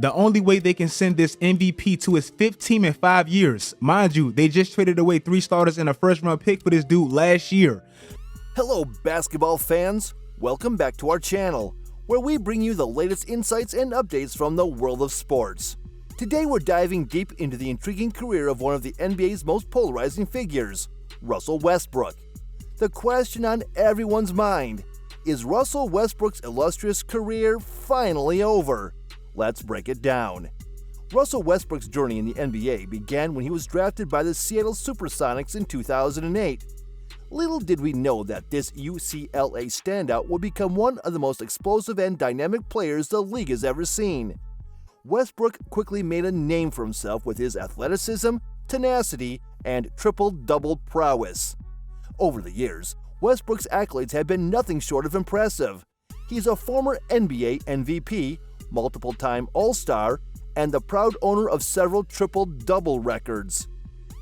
The only way they can send this MVP to his fifth team in 5 years. Mind you, they just traded away 3 starters and a first-round pick for this dude last year. Hello, basketball fans. Welcome back to our channel, where we bring you the latest insights and updates from the world of sports. Today we're diving deep into the intriguing career of one of the NBA's most polarizing figures, Russell Westbrook. The question on everyone's mind, is Russell Westbrook's illustrious career finally over? Let's break it down. Russell Westbrook's journey in the NBA began when he was drafted by the Seattle Supersonics in 2008. Little did we know that this UCLA standout would become one of the most explosive and dynamic players the league has ever seen. Westbrook quickly made a name for himself with his athleticism, tenacity, and triple-double prowess. Over the years, Westbrook's accolades have been nothing short of impressive. He's a former NBA MVP, multiple-time All-Star, and the proud owner of several triple-double records.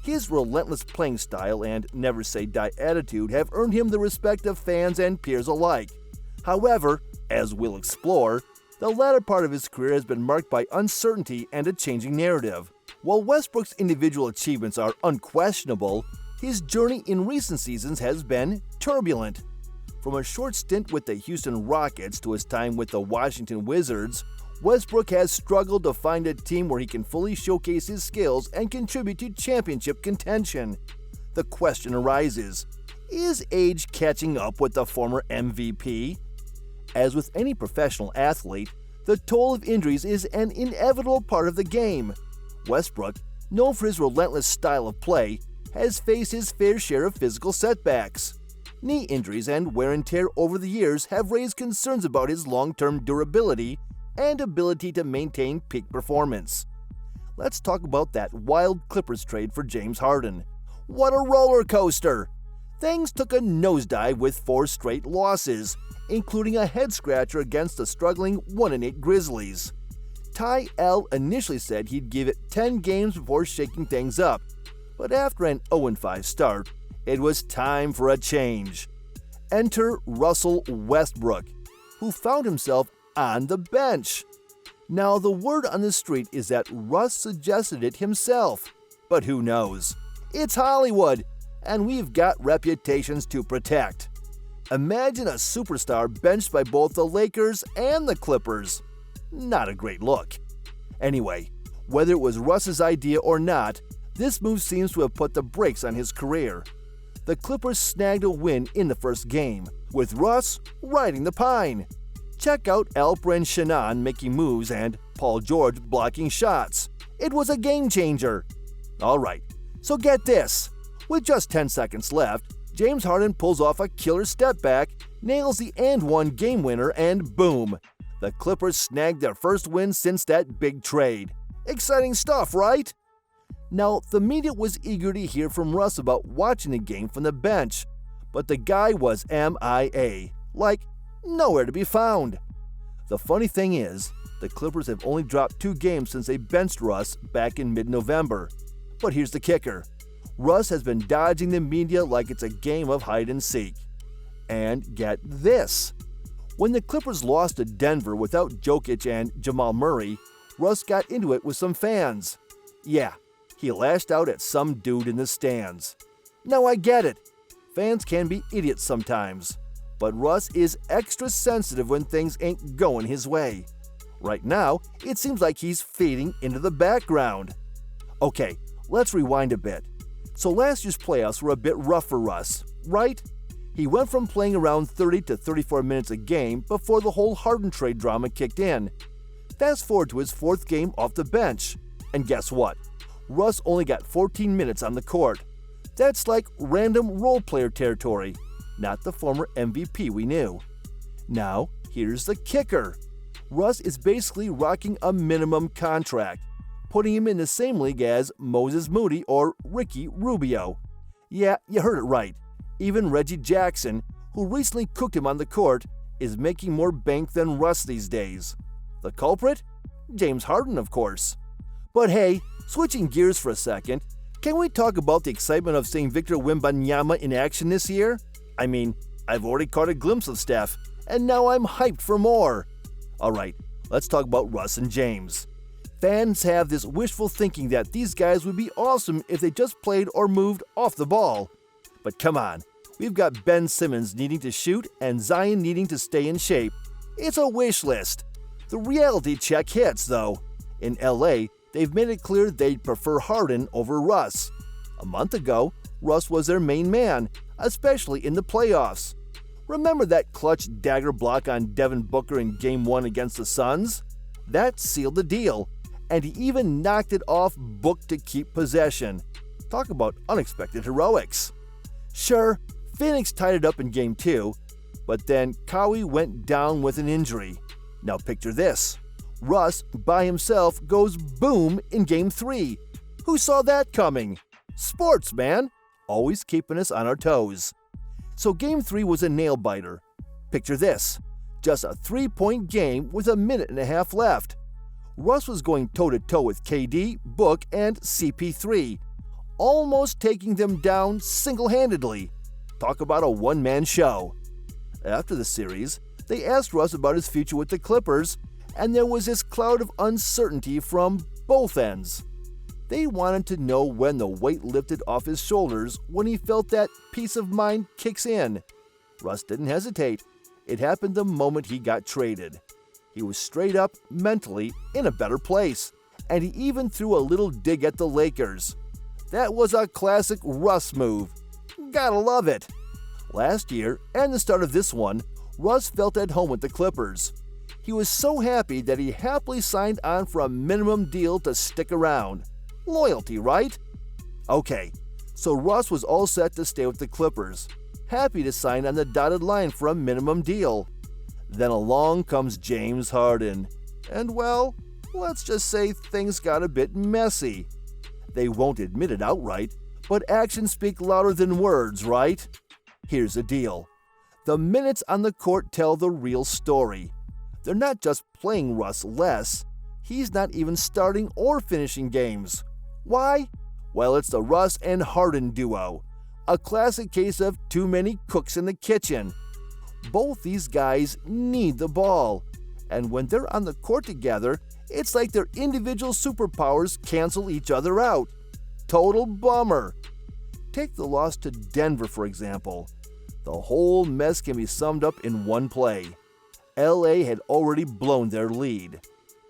His relentless playing style and never-say-die attitude have earned him the respect of fans and peers alike. However, as we'll explore, the latter part of his career has been marked by uncertainty and a changing narrative. While Westbrook's individual achievements are unquestionable, his journey in recent seasons has been turbulent. From a short stint with the Houston Rockets to his time with the Washington Wizards, Westbrook has struggled to find a team where he can fully showcase his skills and contribute to championship contention. The question arises, is age catching up with the former MVP? As with any professional athlete, the toll of injuries is an inevitable part of the game. Westbrook, known for his relentless style of play, has faced his fair share of physical setbacks. Knee injuries and wear and tear over the years have raised concerns about his long-term durability and ability to maintain peak performance. Let's talk about that wild Clippers trade for James Harden. What a roller coaster! Things took a nosedive with 4 straight losses, including a head-scratcher against the struggling 1-8 Grizzlies. Ty L initially said he'd give it 10 games before shaking things up, but after an 0-5 start, it was time for a change. Enter Russell Westbrook, who found himself on the bench. Now, the word on the street is that Russ suggested it himself, but who knows? It's Hollywood, and we've got reputations to protect. Imagine a superstar benched by both the Lakers and the Clippers. Not a great look. Anyway, whether it was Russ's idea or not, this move seems to have put the brakes on his career. The Clippers snagged a win in the first game, with Russ riding the pine. Check out Alperen Sengun making moves and Paul George blocking shots. It was a game changer. Alright, so get this. With just 10 seconds left, James Harden pulls off a killer step back, nails the and-one game winner, and boom! The Clippers snagged their first win since that big trade. Exciting stuff, right? Now, the media was eager to hear from Russ about watching the game from the bench, but the guy was MIA, like nowhere to be found. The funny thing is, the Clippers have only dropped 2 games since they benched Russ back in mid-November. But here's the kicker. Russ has been dodging the media like it's a game of hide and seek. And get this. When the Clippers lost to Denver without Jokic and Jamal Murray, Russ got into it with some fans. Yeah, he lashed out at some dude in the stands. Now I get it. Fans can be idiots sometimes. But Russ is extra sensitive when things ain't going his way. Right now, it seems like he's fading into the background. Okay, let's rewind a bit. So last year's playoffs were a bit rough for Russ, right? He went from playing around 30 to 34 minutes a game before the whole Harden trade drama kicked in. Fast forward to his 4th game off the bench, and guess what? Russ only got 14 minutes on the court. That's like random role player territory, not the former MVP we knew. Now, here's the kicker. Russ is basically rocking a minimum contract, putting him in the same league as Moses Moody or Ricky Rubio. Yeah, you heard it right. Even Reggie Jackson, who recently cooked him on the court, is making more bank than Russ these days. The culprit? James Harden, of course. But hey, switching gears for a second, can we talk about the excitement of seeing Victor Wembanyama in action this year? I mean, I've already caught a glimpse of Steph, and now I'm hyped for more. Alright, let's talk about Russ and James. Fans have this wishful thinking that these guys would be awesome if they just played or moved off the ball. But come on, we've got Ben Simmons needing to shoot and Zion needing to stay in shape. It's a wish list. The reality check hits, though. In LA, they've made it clear they'd prefer Harden over Russ. A month ago, Russ was their main man, especially in the playoffs. Remember that clutch dagger block on Devin Booker in Game 1 against the Suns? That sealed the deal, and he even knocked it off Book to keep possession. Talk about unexpected heroics. Sure, Phoenix tied it up in Game 2, but then Kawhi went down with an injury. Now picture this. Russ, by himself, goes boom in Game 3. Who saw that coming? Sports, man. Always keeping us on our toes. So Game 3 was a nail-biter. Picture this. Just a 3-point game with a minute and a half left. Russ was going toe-to-toe with KD, Book, and CP3, almost taking them down single-handedly. Talk about a one-man show. After the series, they asked Russ about his future with the Clippers, and there was this cloud of uncertainty from both ends. They wanted to know when the weight lifted off his shoulders when he felt that peace of mind kicks in. Russ didn't hesitate. It happened the moment he got traded. He was straight up, mentally, in a better place, and he even threw a little dig at the Lakers. That was a classic Russ move. Gotta love it. Last year, and the start of this one, Russ felt at home with the Clippers. He was so happy that he happily signed on for a minimum deal to stick around. Loyalty, right? Okay, so Russ was all set to stay with the Clippers, happy to sign on the dotted line for a minimum deal. Then along comes James Harden, and well, let's just say things got a bit messy. They won't admit it outright, but actions speak louder than words, right? Here's the deal. The minutes on the court tell the real story. They're not just playing Russ less, he's not even starting or finishing games. Why? Well, it's the Russ and Harden duo, a classic case of too many cooks in the kitchen. Both these guys need the ball, and when they're on the court together, it's like their individual superpowers cancel each other out. Total bummer. Take the loss to Denver, for example. The whole mess can be summed up in one play. LA had already blown their lead.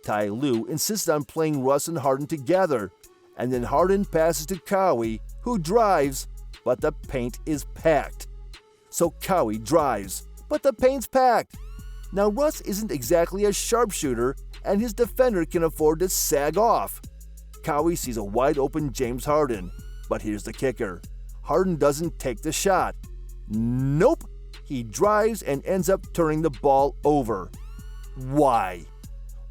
Ty Lue insisted on playing Russ and Harden together, and then Harden passes to Kawhi, who drives, but the paint is packed. So Kawhi drives, but the paint's packed. Now Russ isn't exactly a sharpshooter, and his defender can afford to sag off. Kawhi sees a wide-open James Harden, but here's the kicker. Harden doesn't take the shot. Nope. He drives and ends up turning the ball over. Why?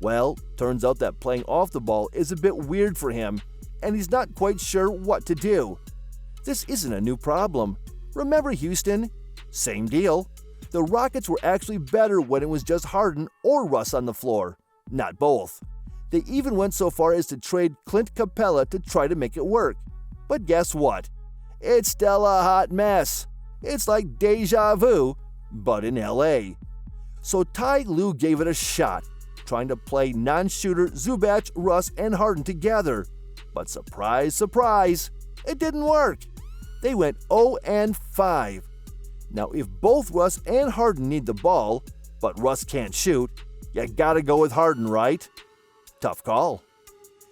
Well, turns out that playing off the ball is a bit weird for him, and he's not quite sure what to do. This isn't a new problem. Remember Houston? Same deal. The Rockets were actually better when it was just Harden or Russ on the floor, not both. They even went so far as to trade Clint Capella to try to make it work. But guess what? It's still a hot mess. It's like deja vu, but in LA. So Ty Lue gave it a shot, trying to play non-shooter Zubac, Russ, and Harden together. But surprise, surprise, it didn't work. They went 0-5. Now, if both Russ and Harden need the ball, but Russ can't shoot, you gotta go with Harden, right? Tough call.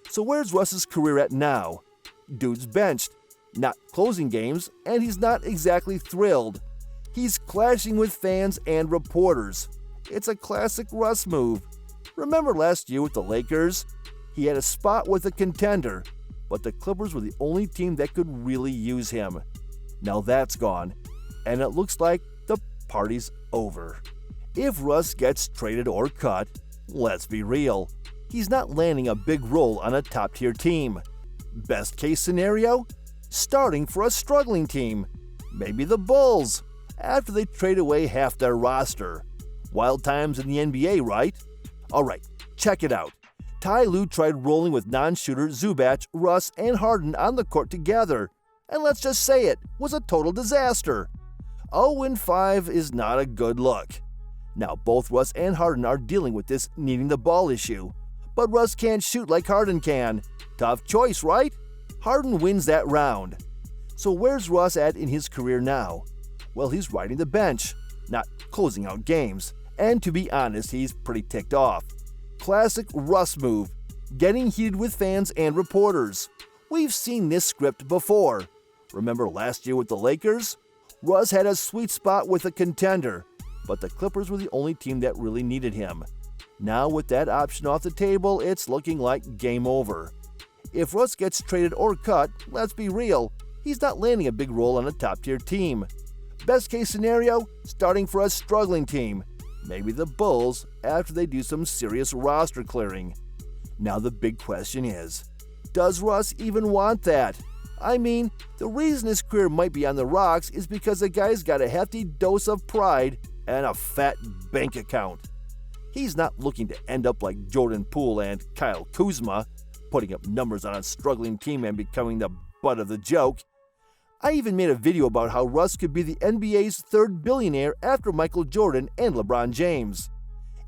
So where's Russ's career at now? Dude's benched, not closing games, and he's not exactly thrilled. He's clashing with fans and reporters. It's a classic Russ move. Remember last year with the Lakers? He had a spot with a contender, but the Clippers were the only team that could really use him. Now that's gone, and it looks like the party's over. If Russ gets traded or cut, let's be real, he's not landing a big role on a top-tier team. Best case scenario? Starting for a struggling team. Maybe the Bulls, after they trade away half their roster. Wild times in the NBA, right? Alright, check it out. Ty Lue tried rolling with non-shooter Zubac, Russ, and Harden on the court together, and let's just say it was a total disaster. 0-5 is not a good look. Now both Russ and Harden are dealing with this needing the ball issue, but Russ can't shoot like Harden can. Tough choice, right? Harden wins that round. So where's Russ at in his career now? Well, he's riding the bench, not closing out games. And to be honest, he's pretty ticked off. Classic Russ move, getting heated with fans and reporters. We've seen this script before. Remember last year with the Lakers? Russ had a sweet spot with a contender, but the Clippers were the only team that really needed him. Now with that option off the table, it's looking like game over. If Russ gets traded or cut, let's be real, he's not landing a big role on a top-tier team. Best case scenario, starting for a struggling team, maybe the Bulls, after they do some serious roster clearing. Now the big question is, does Russ even want that? I mean, the reason his career might be on the rocks is because the guy's got a hefty dose of pride and a fat bank account. He's not looking to end up like Jordan Poole and Kyle Kuzma, putting up numbers on a struggling team and becoming the butt of the joke. I even made a video about how Russ could be the NBA's third billionaire after Michael Jordan and LeBron James.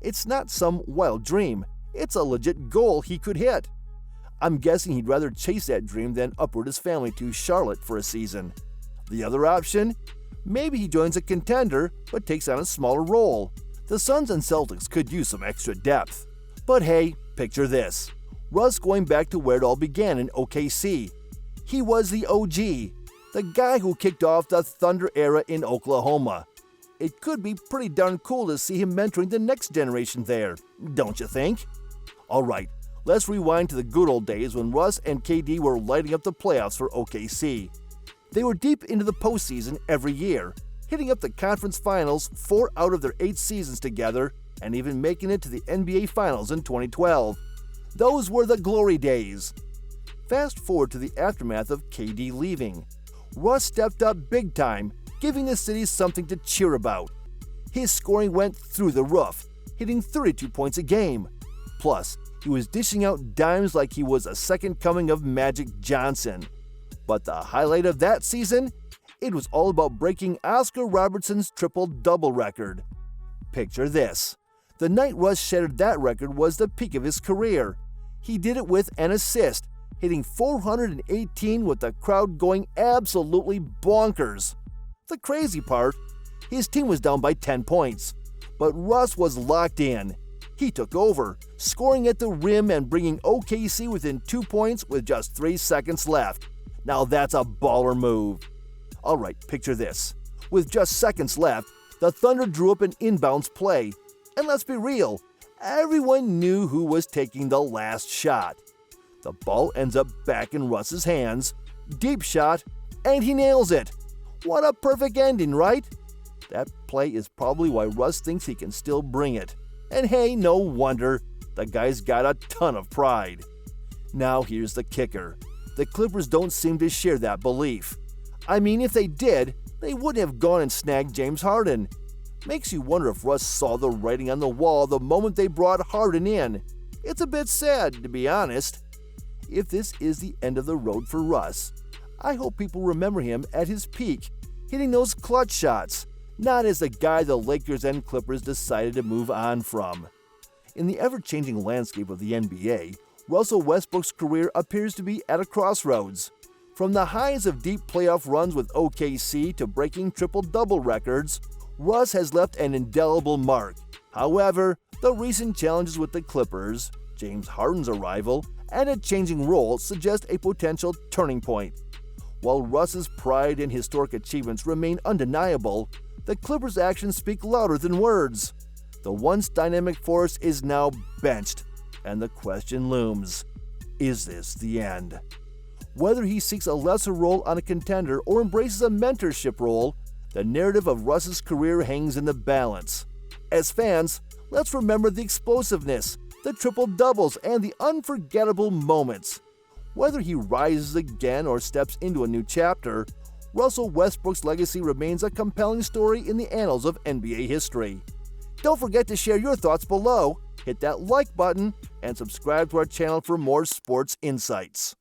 It's not some wild dream, it's a legit goal he could hit. I'm guessing he'd rather chase that dream than uproot his family to Charlotte for a season. The other option? Maybe he joins a contender but takes on a smaller role. The Suns and Celtics could use some extra depth. But hey, picture this. Russ going back to where it all began in OKC. He was the OG, the guy who kicked off the Thunder Era in Oklahoma. It could be pretty darn cool to see him mentoring the next generation there, don't you think? Alright, let's rewind to the good old days when Russ and KD were lighting up the playoffs for OKC. They were deep into the postseason every year, hitting up the conference finals 4 out of their 8 seasons together, and even making it to the NBA Finals in 2012. Those were the glory days. Fast forward to the aftermath of KD leaving. Russ stepped up big time, giving the city something to cheer about. His scoring went through the roof, hitting 32 points a game. Plus, he was dishing out dimes like he was a second coming of Magic Johnson. But the highlight of that season? It was all about breaking Oscar Robertson's triple-double record. Picture this. The night Russ shattered that record was the peak of his career. He did it with an assist, hitting 418 with the crowd going absolutely bonkers. The crazy part, his team was down by 10 points, but Russ was locked in. He took over, scoring at the rim and bringing OKC within 2 points with just 3 seconds left. Now that's a baller move. Alright, picture this. With just seconds left, the Thunder drew up an inbounds play. And let's be real, everyone knew who was taking the last shot. The ball ends up back in Russ's hands, deep shot, and he nails it. What a perfect ending, right? That play is probably why Russ thinks he can still bring it. And hey, no wonder, the guy's got a ton of pride. Now here's the kicker. The Clippers don't seem to share that belief. I mean, if they did, they wouldn't have gone and snagged James Harden. Makes you wonder if Russ saw the writing on the wall the moment they brought Harden in. It's a bit sad, to be honest. If this is the end of the road for Russ, I hope people remember him at his peak, hitting those clutch shots, not as the guy the Lakers and Clippers decided to move on from. In the ever-changing landscape of the NBA, Russell Westbrook's career appears to be at a crossroads. From the highs of deep playoff runs with OKC to breaking triple-double records, Russ has left an indelible mark. However, the recent challenges with the Clippers, James Harden's arrival, and a changing role suggest a potential turning point. While Russ's pride and historic achievements remain undeniable, the Clippers' actions speak louder than words. The once dynamic force is now benched, and the question looms, is this the end? Whether he seeks a lesser role on a contender or embraces a mentorship role, the narrative of Russ's career hangs in the balance. As fans, let's remember the explosiveness, the triple-doubles, and the unforgettable moments. Whether he rises again or steps into a new chapter, Russell Westbrook's legacy remains a compelling story in the annals of NBA history. Don't forget to share your thoughts below, hit that like button, and subscribe to our channel for more sports insights.